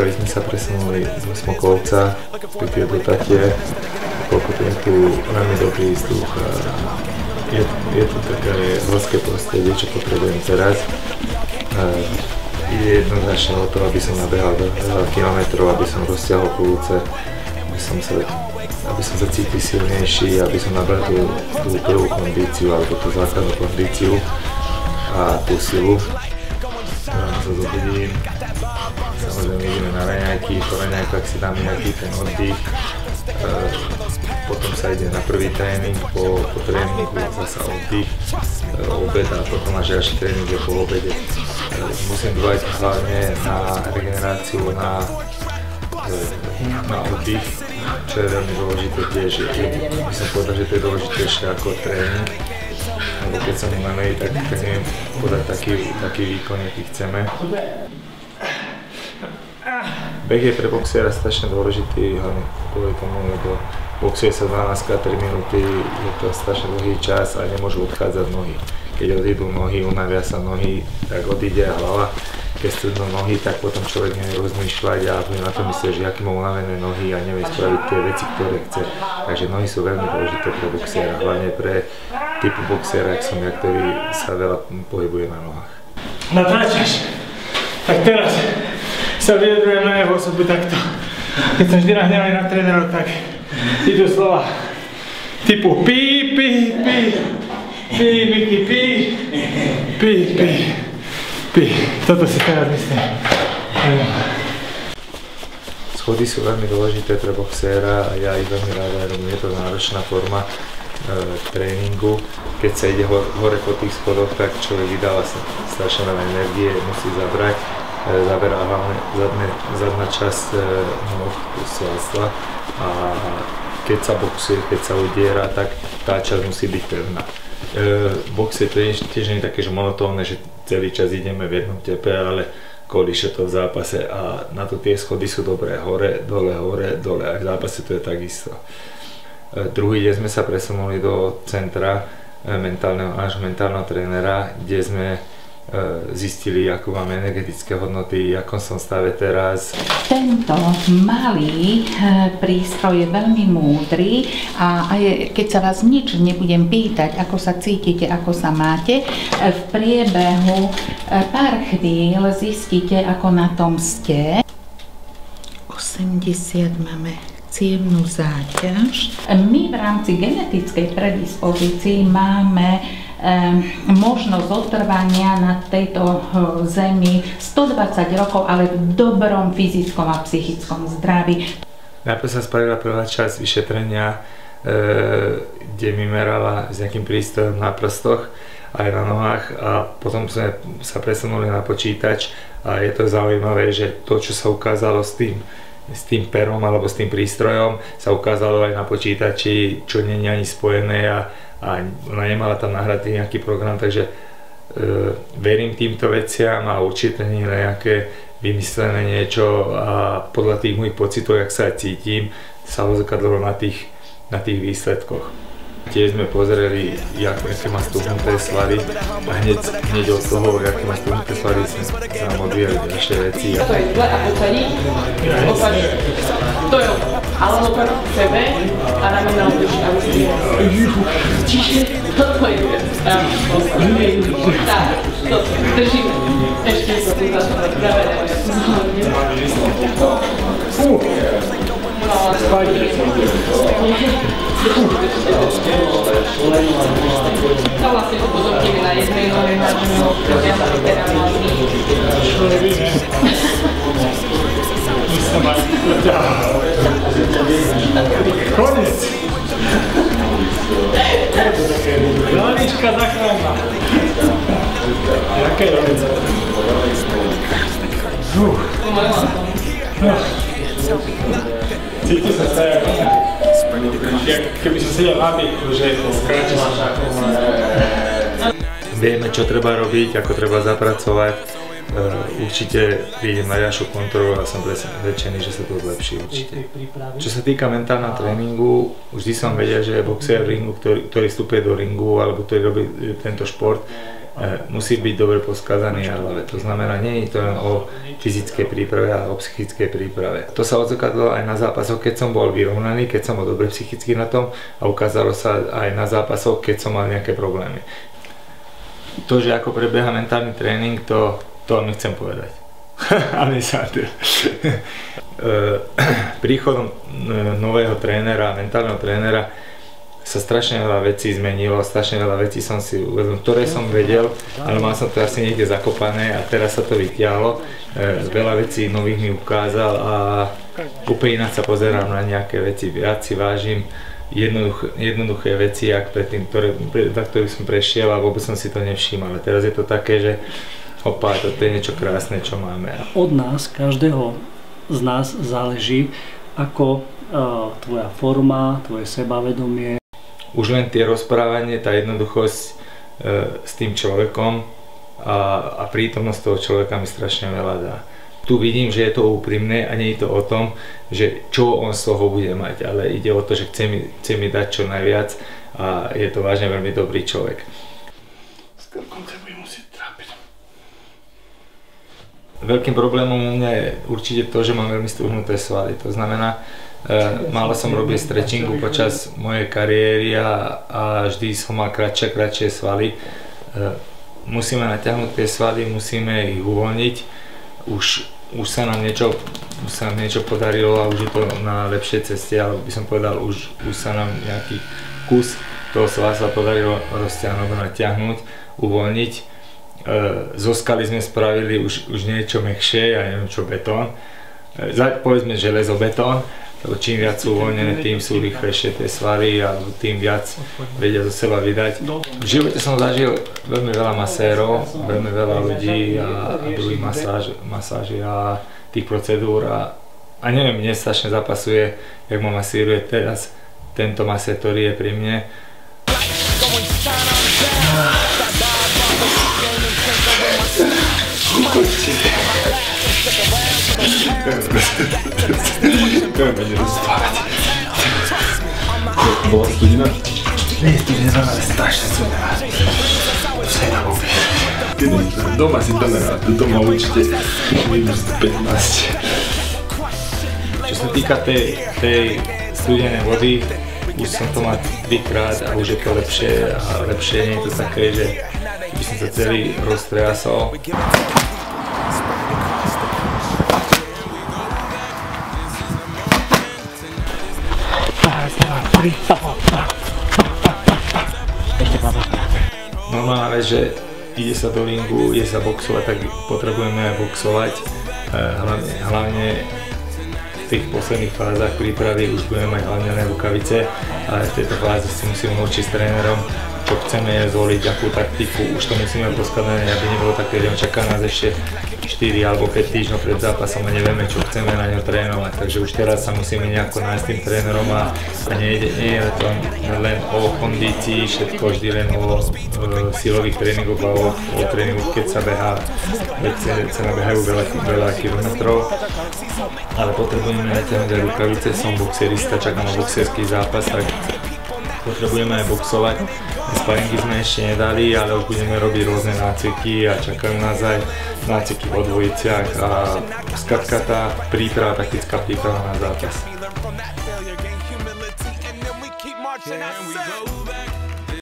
Prípravi sme sa presunuli do Smokovca, do Tatier, koľko to je tu veľmi dobrý vzduch. Je tu také horské prostredie, čo potrebujem teraz. Je jednoznačne o to, aby som nabehal veľa kilometrov, aby som rozťahol plúce, aby som sa cítil silnejší, aby som nabral tú prvú kondíciu, alebo tú základnú kondíciu a tú silu. Ráno sa zobudím, samozrejme ideme na raňajky, po raňajkách si dám nejaký ten oddych. Potom sa ide na prvý tréning, po tréningu zasa oddych, obed a potom až ďalší tréning je po obede. Musím dbať hlavne na regeneráciu, na oddych, čo je veľmi dôležité tiež. By som povedal, že to je dôležitejšie ako tréning, lebo keď som unavený, tak neviem podať taký výkon, aký chceme. Beh je pre boxera strašne dôležitý, hlavne kvôli tomu, lebo boxuje sa 12-3 minúty, je to strašne dlhý čas a nemôžu odchádzať nohy. Keď odídu nohy, unavia sa nohy, tak odíde hlava. Keď strednú nohy, tak potom človek nevie rozmýšľať a bude na to myslieť, že aký má unavené nohy a nevie spraviť tie veci, ktoré chce. Takže nohy sú veľmi dôležité pre boxera, hlavne pre typu boxera, jak som ja, ktorý sa veľa pohybuje na nohách. Natáčaš? Tak teraz sa vyjadrujem na jeho osobu takto. Keď som vždy nahnevaný na trénerov, tak idú slova typu pí, pí, pí, pí, Miky, pí, pí, pí, pí. Toto si teraz myslím. Schody sú veľmi dôležité pre boxéra a ja ich veľmi rád robím. Je to náročná forma tréningu. Keď sa ide hore po tých schodoch, tak človek vydáva strašne veľa energie, musí zabrať. Zaberá hlavne zadná časť noh svalstva a keď sa boxuje, keď sa udiera, tak tá časť musí byť pevná. Box je tiež nie také, že monotónne, že celý čas ideme v jednom tepe, ale kolíše to v zápase a na to tie schody sú dobré, hore, dole, a v zápase to je takisto. Druhý deň sme sa presunuli do centra nášho mentálneho trénera, kde sme zistili, ako máme energetické hodnoty, v akom som stave teraz. Tento malý prístroj je veľmi múdry a keď sa vás nič nebudem pýtať, ako sa cítite, ako sa máte, v priebehu pár chvíľ zistíte, ako na tom ste. 80 máme cievnu záťaž. My v rámci genetickej predispozícii máme možnosť zotrvania na tejto zemi 120 rokov, ale v dobrom fyzickom a psychickom zdraví. Najprv sa spravila prvá časť vyšetrenia, kde mi merala s nejakým prístrojom na prstoch aj na nohách a potom sme sa presunuli na počítač a je to zaujímavé, že to, čo sa ukázalo s tým perom alebo s tým prístrojom, sa ukázalo aj na počítači, čo nie je ani spojené a ona nemala tam nahratý nejaký program, takže verím týmto veciam a určite nie nejaké vymyslené niečo a podľa tých mojich pocitov, jak sa cítim, sa odzrkadlilo na tých výsledkoch. Tiež sme pozreli, aké má stuhnuté svaly a hneď od toho, aké má stuhnuté svaly, sa nám odvíjali ďalšie veci. To je zle a posadí, opačne. To je ale opak k sebe a ramena odloží a musí. Čiže toto je správne spôsob. Tak, toto, držíme. Ešte to tu zase zavedeme. To vlastne upozorníme na jednej nohe, môžeme ho protiahnuť teda nohy. Konec! Hlavička zachránna. Jaké je? Cíti sa tak, keby si sedel na bytku, že skráči sa šakom. Vieme, čo treba robiť, ako treba zapracovať. Určite prídem na ďalšiu kontrolu a som presvedčený, že sa to zlepší určite. Čo sa týka mentálneho tréningu, vždy som vedel, že boxer v ringu, ktorý vstupuje do ringu alebo ktorý robí tento šport, musí byť dobre poskladaný na hlave. To znamená, nie je to len o fyzickej príprave, ale o psychickej príprave. To sa odzrkadlo aj na zápasoch, keď som bol vyrovnaný, keď som bol dobre psychicky na tom, a ukázalo sa aj na zápasoch, keď som mal nejaké problémy. To, že ako prebieha mentálny tréning, to vám nechcem povedať. Alexander. Príchodom nového trénera, mentálneho trénera sa strašne veľa vecí zmenilo, strašne veľa vecí som si uvedomil, ktoré som vedel, ale mal som to asi niekde zakopané a teraz sa to vytiahlo. Veľa vecí nových mi ukázal a úplne ináč sa pozerám na nejaké veci, viac si vážim jednoduché veci, jak predtým, za ktorých som prešiel a vôbec som si to nevšímal. Ale teraz je to také, že opa, to je niečo krásne, čo máme. Od nás, každého z nás záleží, ako tvoja forma, tvoje sebavedomie. Už len tie rozprávanie, tá jednoduchosť s tým človekom a prítomnosť toho človeka mi strašne veľa dá. Tu vidím, že je to úprimné a nie je to o tom, že čo on z toho bude mať, ale ide o to, že chce mi dať čo najviac a je to vážne veľmi dobrý človek. S krkom sa budem musieť trápiť. Veľkým problémom u mňa je určite to, že mám veľmi stuhnuté svaly. To znamená, málo som robil stretchingu počas mojej kariéry a vždy som mal kratšie svaly. Musíme natiahnuť tie svaly, musíme ich uvoľniť. Už sa nám niečo podarilo a už je to na lepšej ceste, ale by som povedal, už sa nám nejaký kus toho svala sa podarilo roztiahnuť, natiahnuť, uvoľniť. Zo skaly sme spravili už niečo mäkšie, ja neviem čo, betón. Povedzme železobetón, lebo čím viac sú uvoľnené, tým sú rýchlejšie tie svaly a tým viac vedia zo seba vydať. V živote som zažil veľmi veľa masérov, veľmi veľa ľudí a druhých masáží a tých procedúr a neviem, mne strašne zapasuje, jak ma masíruje teraz tento masér, ktorý je pri mne. Bola studená? Nie je studená, ale strašne studená. Doma si to nerad, doma určite minus 15. Čo sa týka tej studenej vody, už som to mal 3-krát a už je to lepšie a lepšie, nie je to také, že by som sa celý roztriasol. Normálna vec, že ide sa do ringu, ide sa boxovať, tak potrebujeme aj boxovať. Hlavne v tých posledných fázach prípravy už budeme mať hlavne rukavice, ale v tejto fáze si musíme určiť s trénerom, čo chceme zvoliť, akú taktiku, už to musíme poskladané, aby nebolo také, že čaká nás ešte 4 alebo 5 týždňov pred zápasom a nevieme, čo chceme na ňo trénovať, takže už teraz sa musíme nejako nájsť s tým trénerom a nie je to len o kondícii, všetko vždy len o silových tréningoch a o tréningoch, keď sa behá, keď sa nabehajú veľa kilometrov, ale potrebujeme natiahnuť aj rukavice, som boxerista, čakám na boxerský zápas, tak potrebujeme aj boxovať. Sparingy sme ešte nedali, ale už budeme robiť rôzne nácviky a čakajú nás aj nácviky vo dvojiciach a skrátka tá príprava, taktická príprava na zápas.